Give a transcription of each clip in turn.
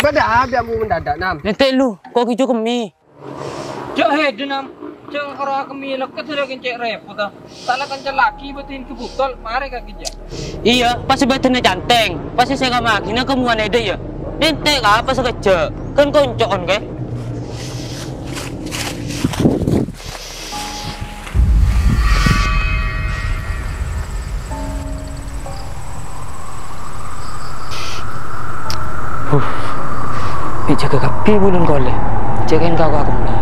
Bada biar mu mendadak nam. Nanti lu, kau kicu kami. Cek hede nam. Cek orang kami leket sudah kencek repot ah. Salah kencek laki betin ke butol, mari kak kerja. Iya, pasti betulnya canteng. Pasti saya gak makina kamu ada ya. Nanti apa sekejap? Kan koncon ke? Jaga kapi bulun kole. Jagain kau aku ni.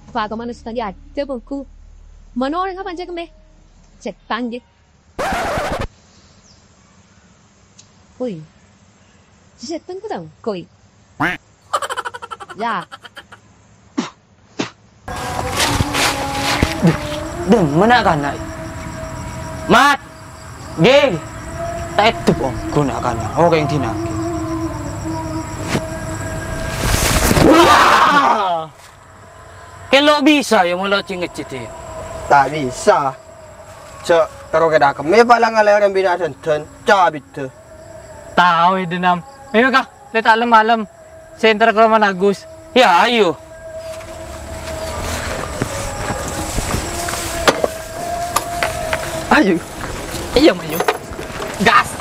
Và có mana studi ada buku. Mana orang apa aja kembe? Cek panggil. Oi. Cek tengku dong, koi. Ya. Mana kan nak? Mat, geng. Tak itu pun gunakan. Orang yang tindak. Kalau bisa ya mula cingecit ya. Tak bisa. Cek kalau kita kami palang alai orang bina ten cabit tu. Tahu itu nam. Ayo kak, letak malam. Center ke rumah Agus. Ya ayo. Ayo. Iya mayu. Gas.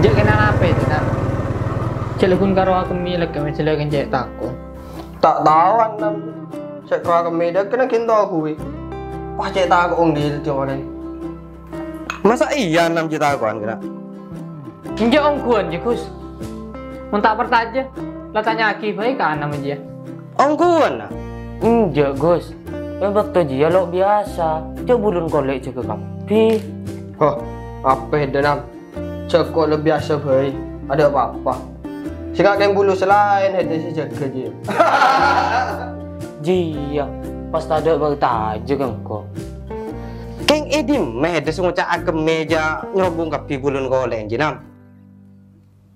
Jek kena apa itu nak? Celekun karo aku milik kami celekan jek takut. Tak tahu nam. Cek kalau kami dah kena kinto aku. Wah cek tak aku di tiap orang. Masa iya 6 juta akuan kena? Injak ongkuan je kus. Muntak pertaja. Lah tanya aki baik kan nama dia. Ongkuan lah. Enggak, Gus. Yang waktu dia lo biasa. Coba bulun kolek jaga kapi. Oh, apa itu nam? Cek kau lebih biasa baik. Ada apa-apa? Sekarang yang bulu selain ada si jaga je. Jia, pas ada baru taja kan kau. Keng edi meh ada semua cak akem meja nyobong kapi bulun koleng jinam.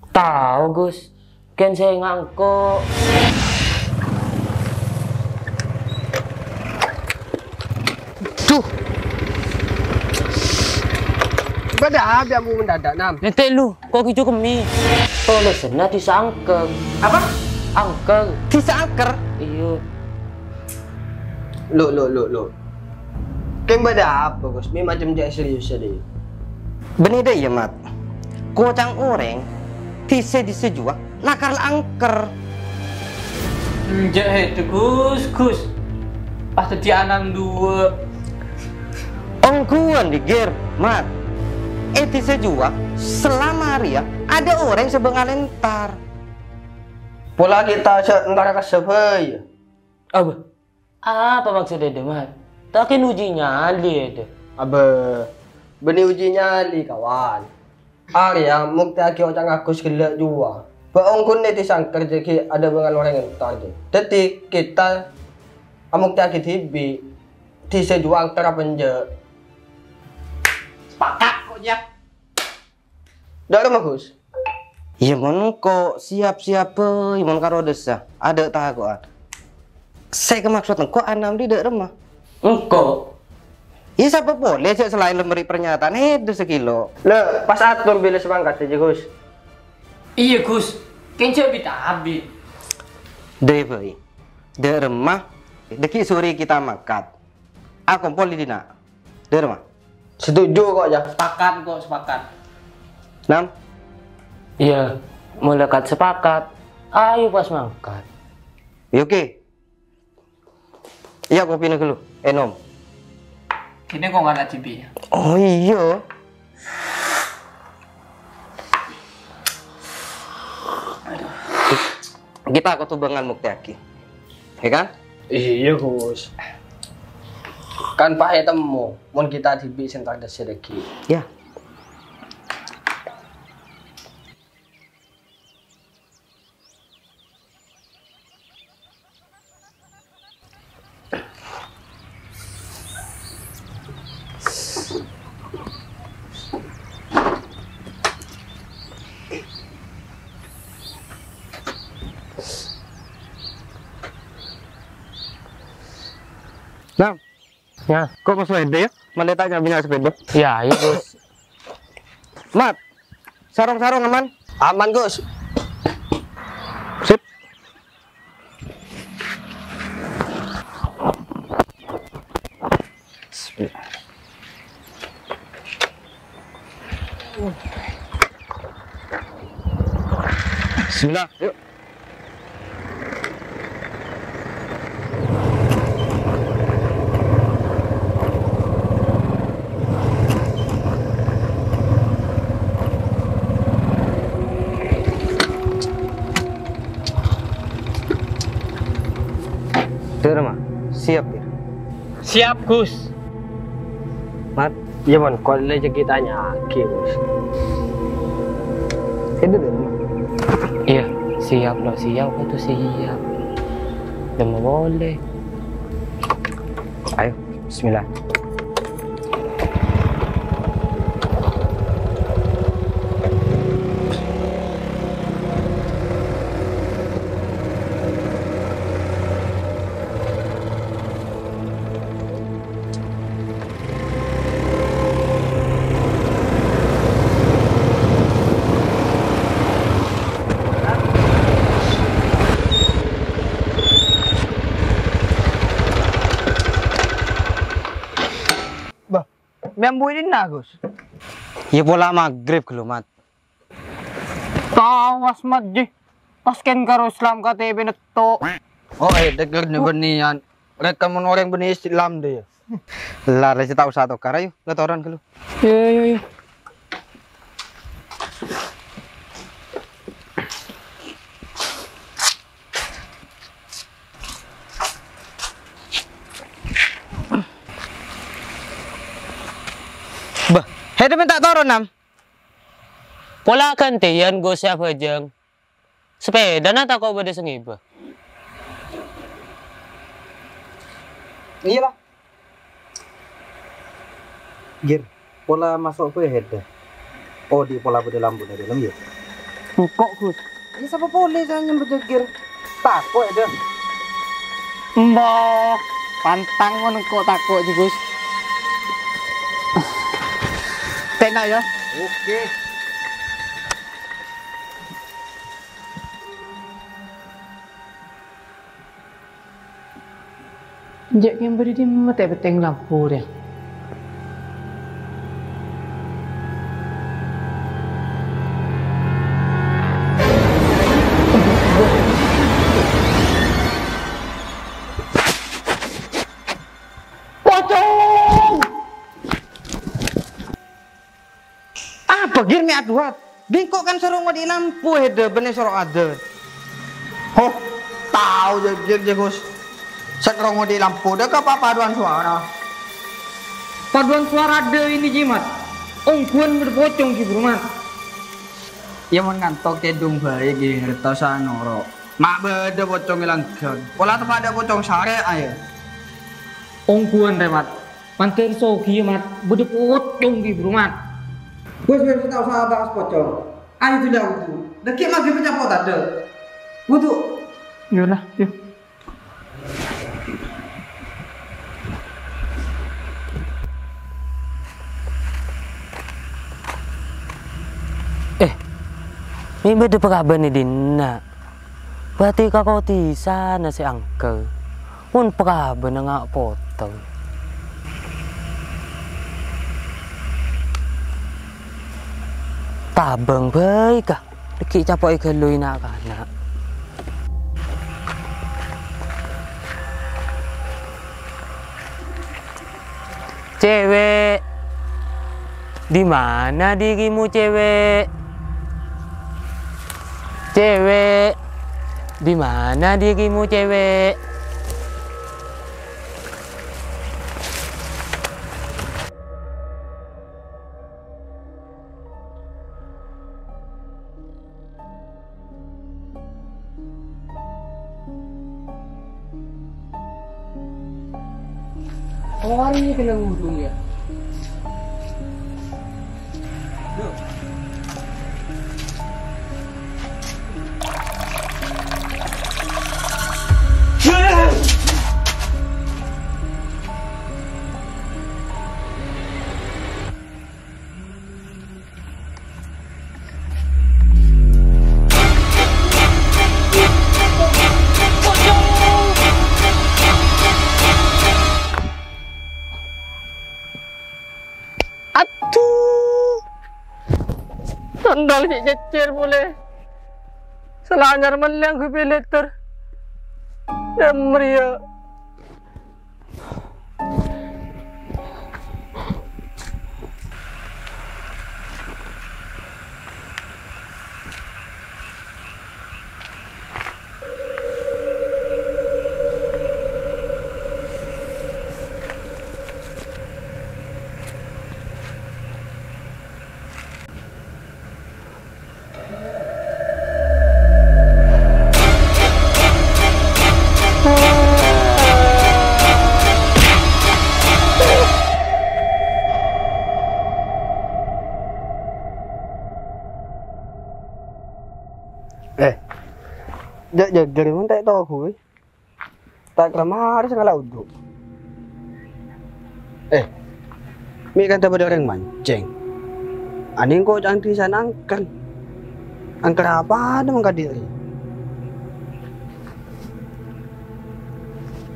Tahu Gus, kan saya ngangkok. Tuh, Bada biar mu mendadak nam. Nanti lu, kau kicu kami. Tolong senat disangkeng. apa? Angkeng. Sisa angker. Iya. Lo. Kan beda apa Gus? Mi macam dia serius dia. Benih deh ya mat. Kocang orang, tise disejua, nakar angker. Injak itu kus. Pas tadi anam dua. Ongkuan di gear mat. Tise jua selama hari ya ada orang sebengalentar. Pola kita sementara kesepai. Apa maksudnya Demat? Takin uji nyali itu. Abe, benih uji nyali kawan. Arya mukti aki ocang aku segelak jua. Baong kun neti sangker jadi ada bengal orang yang entar je. Jadi kita amukti aki tibi di sejuang terapenje. Sepakat kok ya. Dah rumah Gus. Ya mon kok siap-siap mon karo desa. Ada tahakuan. Saya kemaksudnya kok anam di dek rumah. Engkau. Ya siapa boleh cek selain memberi pernyataan itu sekilo. Le, pas atur bila semangat aja Gus. Iya Gus. Kencok bita habis. Deh boy. Dek rumah. Deki sore kita makat. Aku poli dina. Dek rumah. Setuju kok ya. Sepakat. Nam. Iya, melekat sepakat. Ayo pas mangkat. Ya oke. Iya kopi nak dulu. Nom. Kini kok nggak ada cibi. Oh iya. Kita ketubangan mukti aki. Ya kan? Iya Gus. Kan pakai temu, mun kita dibikin tak ada sedeki. Ya. Nah, Ya, kok mau sepeda ya? Mana tanya bina sepeda? ya, iya Gus. Mat, sarung-sarung aman? Aman Gus. Sip. Bismillah, yuk. Derma, siap ya? Siap Gus. Mat, Iya mon, kalau rezeki tanya Gus. itu Derma. Iya, siap loh, siap itu siap. Dan boleh. Ayo, Bismillah. Membu ini Gus. Ya pola maghrib kalau Mat. Tawas mat ji. Pasken karo Islam KTP neto. Oh denger nih benian. Mereka orang beni Islam deh. Lah, saya tahu satu kara yuk, letoran kalau. Yo. Bah, hede minta turun nam. Pola gantian Gus siap hajang. Sepeda na tak kau bade sengiba. Iya lah. Gir, pola masuk ke hede. Oh, di pola pada lampu dari dalam ya. Kok Gus? Ya siapa boleh saya nyebut gir. Takut hede. Mbah, pantang ngono kok takut ji Gus. Tena ya. Oke. Jek yang beri di mata beteng lampu dia. Pocong! Apa gir mi aduat? Bingkok kan sorong di lampu hede bener sorong ada. Oh, tahu je Gus. Sekarang di lampu dah ke paduan suara. Paduan suara ada ini jimat. Ongkuan berpocong ki Brumat. Ya mon ngantok tedung bae ge harta sanoro. Mak beda pocong langgan. Pola tempat ada pocong sare ae. Ongkuan remat. Panter sogi mat berpocong ki Brumat. Gus tahu saya bahas pocong. Ayo tidak wudu. Dekik lagi pencapot ada. Wudu. Yolah, yuk. Ini beda pekaban ni dina. Berarti kau di sana si angkel. Pun pekaban ngak potong. Tabang baik kah? Deki capok ikan lui nak kana. Cewek, di mana dirimu cewek? Cewek, di mana dirimu cewek? Hari kena udung ya. Sandal si cecer boleh. Selanyar meleng ke letter. Emria. Jadi mana tak tahu aku. Tak kelamar sangat laut. Mi kata pada orang mancing. Aning kau jangan tisan angker. Angker apa ada mengkadiri.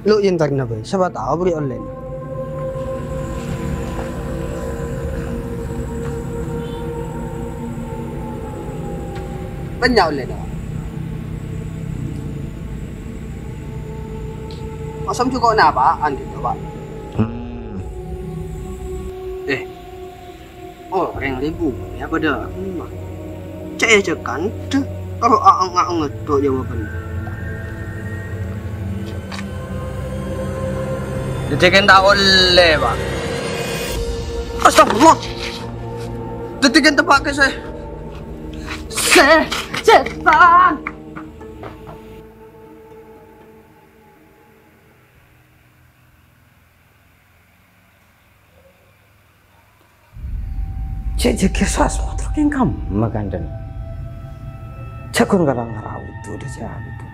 Lu yang tak nabe, siapa tahu beri online. Banyak online. Masam juga na apaan gitu pak? Orang ribu ya pada rumah. Cek aja kan tuh kalau aang itu jawabannya. Ditikin tak oleh pak. Astagfirullah. Ditikin tepak ke saya. Setan. Cek kisah motor yang kamu makan dan cakun galang ngarau itu udah jadi itu.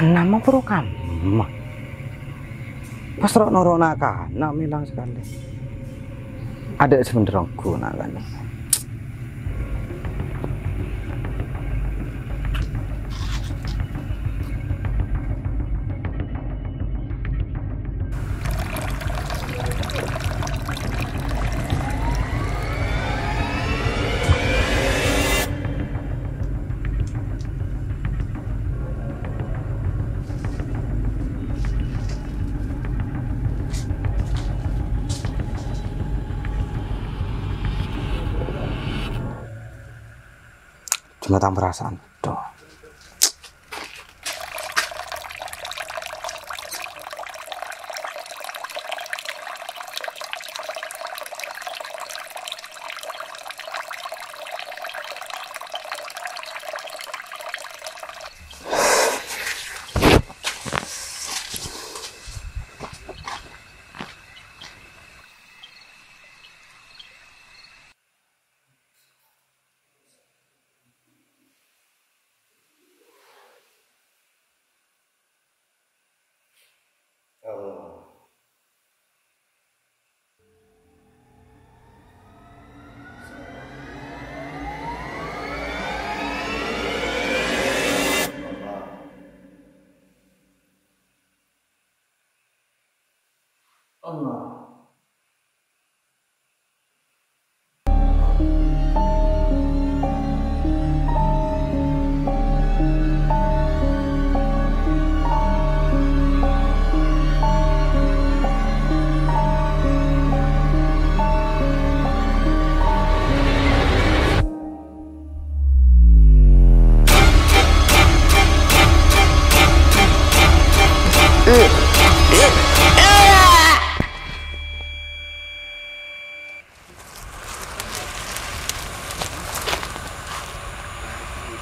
Nama perlu kamu pas rok noronakan nak bilang sekali ada sebenarnya gunakan. Cuma tak perasaan doh.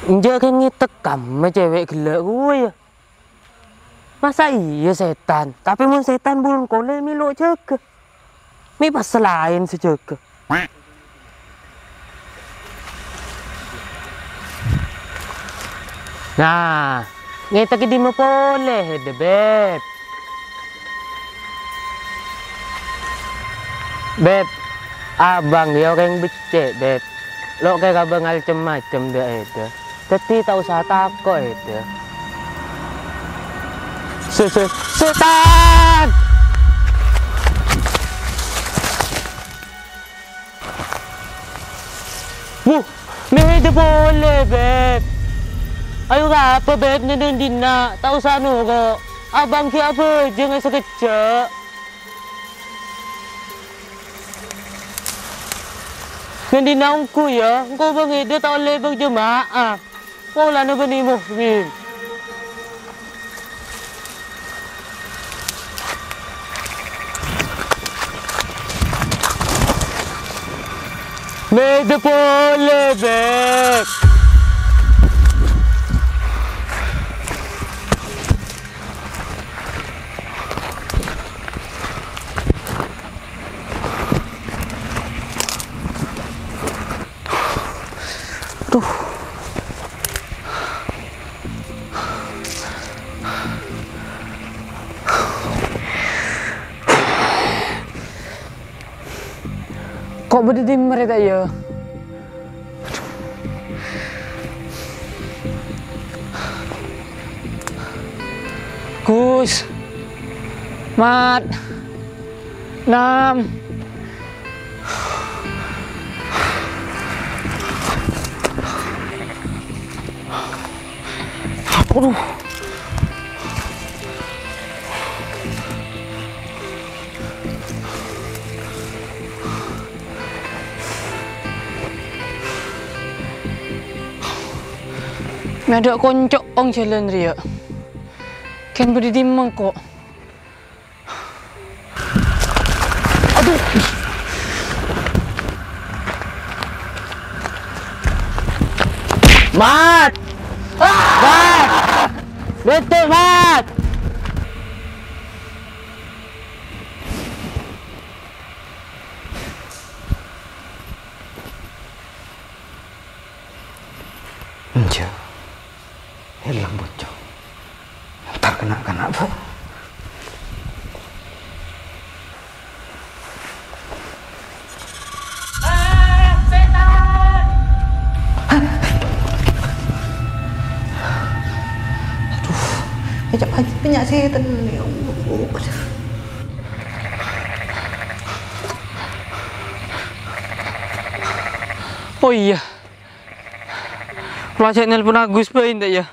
Injak kan ngitekam sama cewek gelak gue ya. Masa iya setan? Tapi mun setan belum kolel milo jaga. Mi pas lain sejaga. Nah, ngitek di mo boleh deh beb. Beb, abang dia orang becek beb. Lo kayak abang macam-macam dia itu. Tapi tak usah takut itu. Setan! Mehde boleh beb. Ayo apa beb nendang dina. Tak usah nunggu. Abang ki apa jangan sekejap. Nandina ungku ya. Engkau bang dia tak boleh berjemaah. Kau lah nak bani muhrim. Mehde boleh beb. Kok berdiri mereka ya? Gus, Mat, Nam. Aduh. Ada koncok ong jalan ria. Kan berdiri mengkok. Aduh. Mat! Mat! Betul, Mat! Enja. Hilang bocor. Tak kena apa? Setan! Aduh, banyak setan ya Allah. Oh iya. Pelajar nelpon Agus baik tak ya?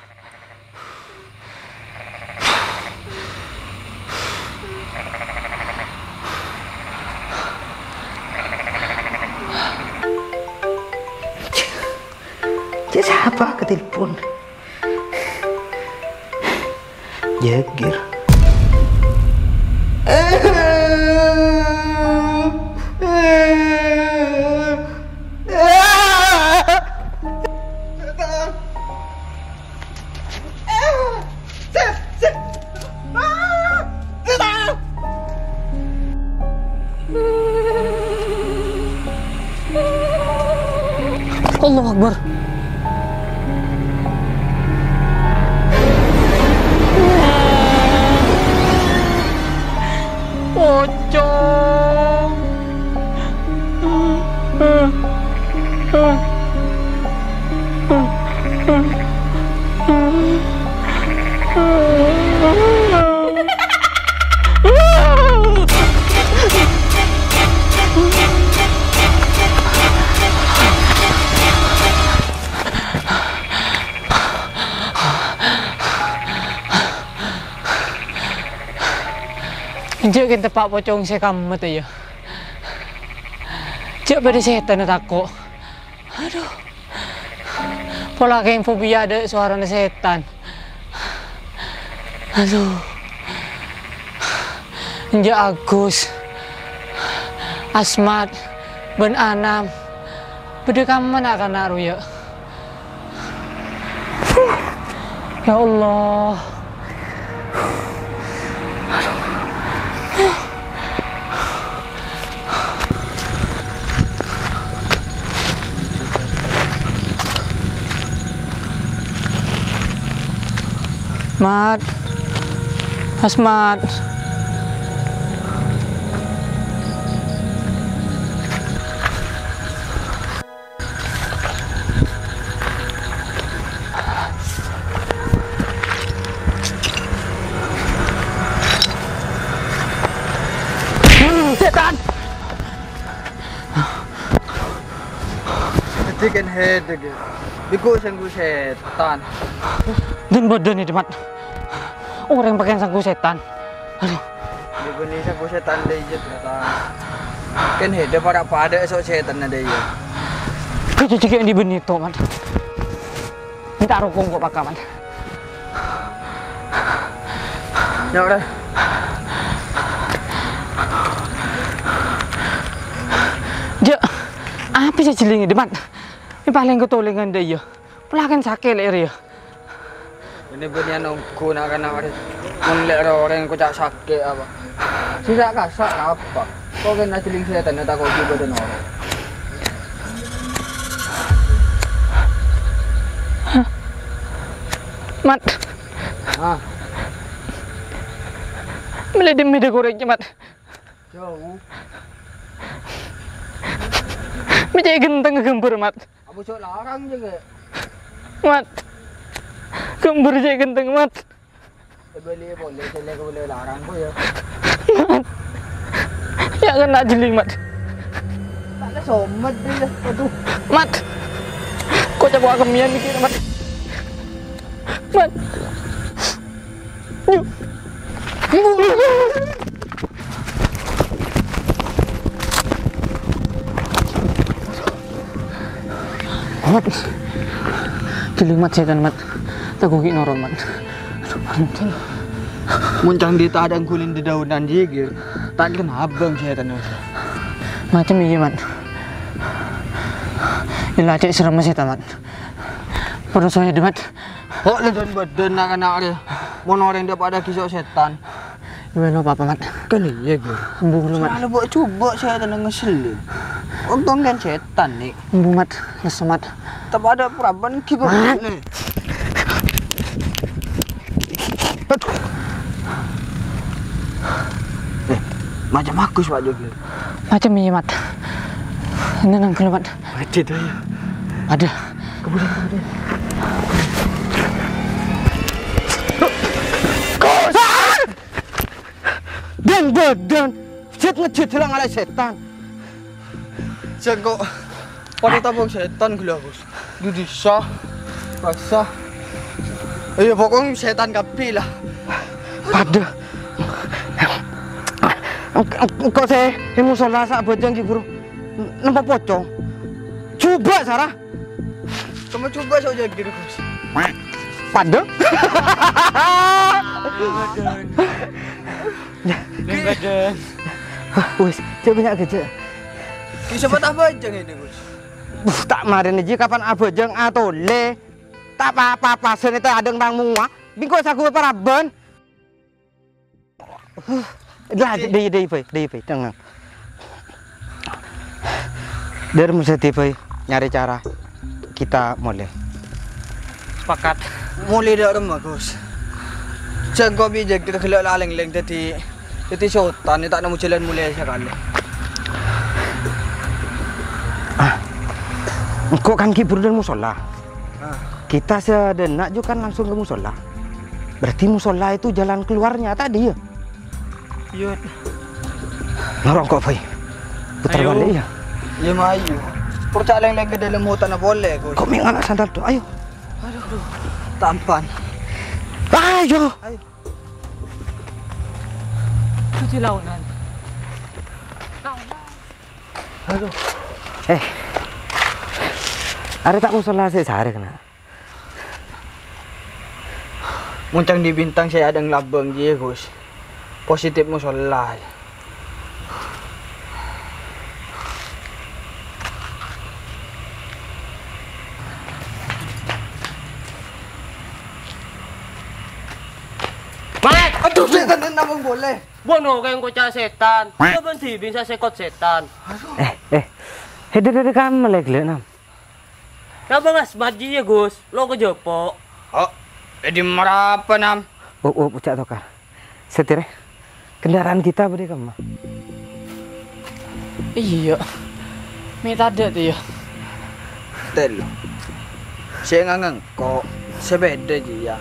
Siapa ke telepon? Jagir. Allah Akbar. Pocong. Jek kita pak pocong saya kamu tu ya. Jek pada setan takut. Aduh. Pola kayak fobia ada suara setan. Aduh. Jek Agus, Asmat, Ben Anam. Beda kamu nak kan naruh ya. Ya Allah. Mat, Asmat. Setan. Chicken head again. Biko sanggu setan. Dan badan ini, Mat. Orang pakai sanggu setan. Aduh. Biko ni sanggu setan deh je ternyata. Kan head para pada esok setan ada ya. Kau cuci yang di benito, Mat. Minta rokok kok pakai, Mat. Ya udah. Ja, apa sih celingi di Mat? Ini paling ketulingan deh ya. Pelakan sakit le ya. Ini benar nongku nak kena ada mulai orang kau cak sakit apa? Tidak kasak apa? Kau kena celing setan nak kau juga dan orang. Mat, Ah, meledem gorengnya, Mat. jauh. Menjadi genteng gembur, Mat. Abu cok larang juga. Mat. Gembur je genteng, Mat. Boleh boleh, saya kau boleh larang kau ya. Mat. Ya kena jeling, Mat. Tak ada somat dia. Aduh. Mat. Kau coba kemian mikir, Mat. Mat. Yuk. Mat. Jeling, Mat, setan, Mat. Tagugi noron, Mat. Aduh, pantai. Muncang di tak ada kulin di daunan jigir. Tak kena abang setan itu. Macam ini, Mat. Ila cek serem setan, Mat. Perlu saya, Mat. Oh, ledan badan nak kena dia. Mau orang dia pada kisah setan. Gimana apa, Mat? Kan iya gir. Sembuh lu, Mat. Kalau buat coba setan ngeselin. Untung kan setan nih. Sembuh, Mat. Nyesel, Mat. Tak ada peraban kita. Macam aku sebab juga. Macam ini, Mat. Ini nangkel, Mat. Ada tu ya. Ada. Kemudian. Dan badan. Cet ngecet hilang ala setan. Jangan pada tabung setan gila bos. Dudi sah, basah. Iya pokoknya setan kapi lah. Ada. Kok saya ilmu sholat sak bojong ki guru. Nampak pocong. Coba Sarah. Kamu coba saja gitu bos. Pada. Badan. Wes, cek banyak kerja. Kisah apa aja ini bos. Tak marin aja kapan abojong atau le. Tak apa-apa sen itu adeng bang muah. Bingko saku paraban. Lah dei tenang. Dari mesti nyari cara kita mulai. Sepakat. Mulai dah rumah bos. Jangan kau bijak kita kelak laleng-leng jadi setan ni tak nak jalan mulai sekali. Kok kan kibur dan musola? Kita sedenak juga kan langsung ke musola. Berarti musola itu jalan keluarnya tadi ya? Yut. Norong kok, Boy. Putar balik ya? Ya mayu. Percaya leng-leng ke dalam hutan boleh bos. Kok ming anak sandal tuh? Ayo. Aduh. Tampan. Ayo. Cuci launan. Aduh. Ada tak musola saya sehari kena? Muncang di bintang saya ada ngelabang je bos. Positif musola. Mat! Aduh, setan na mong boleh. Bono kayong kocak setan. Kapan tibing sa sekot setan. Hede kan melek-lek nam. Nabang asmat ya Gus. Lo ke Jopo. Oh, di merapan nam. Pucak tokar. Setir kendaraan kita beri kamu. Iya. Minta ada tuh ya. Tel. Saya ngangang kok sepeda je ya.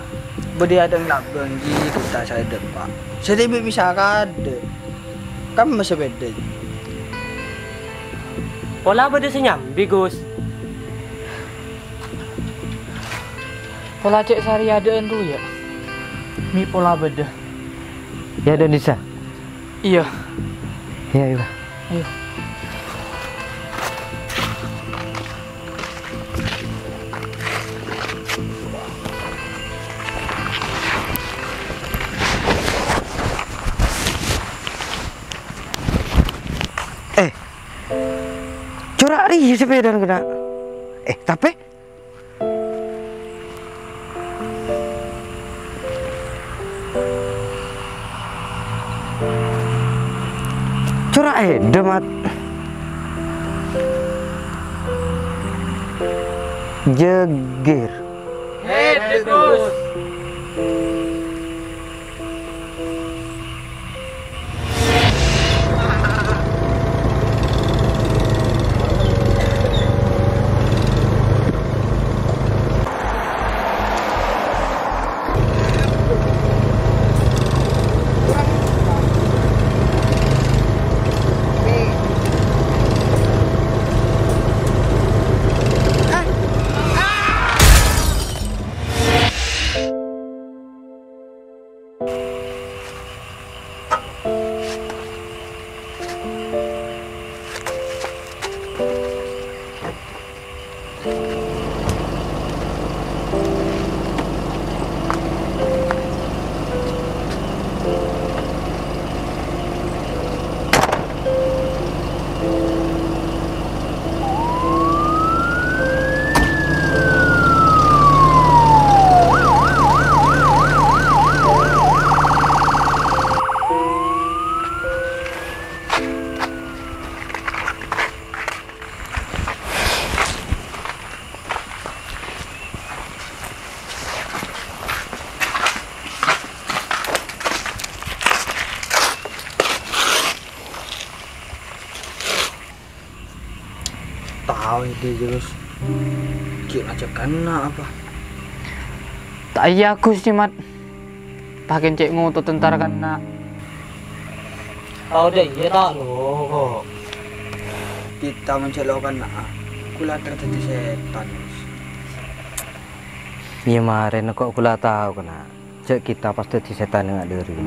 Beri ada ngelabang di kita saya depan. Saya tidak bisa kada. Kamu masih sepeda je. Pola beda senyambi Gus. Pola cek sehari adaan tu ya. Mi pola beda. Ya ada Nisa. Iya. Ya iya. Ayo. Corak ri sepeda kena. Tapi corak demat jegir. Gus. Tahu itu Gus. Kira aja kena apa? Tak iya Gus sih mat. Pakai cek ngutu tentara kena. Tahu deh, iya tak lo. Kita mencelokkan nak. Kula terjadi setan. Iya maren kok kula tahu kena. Cek kita pasti di setan enggak dari.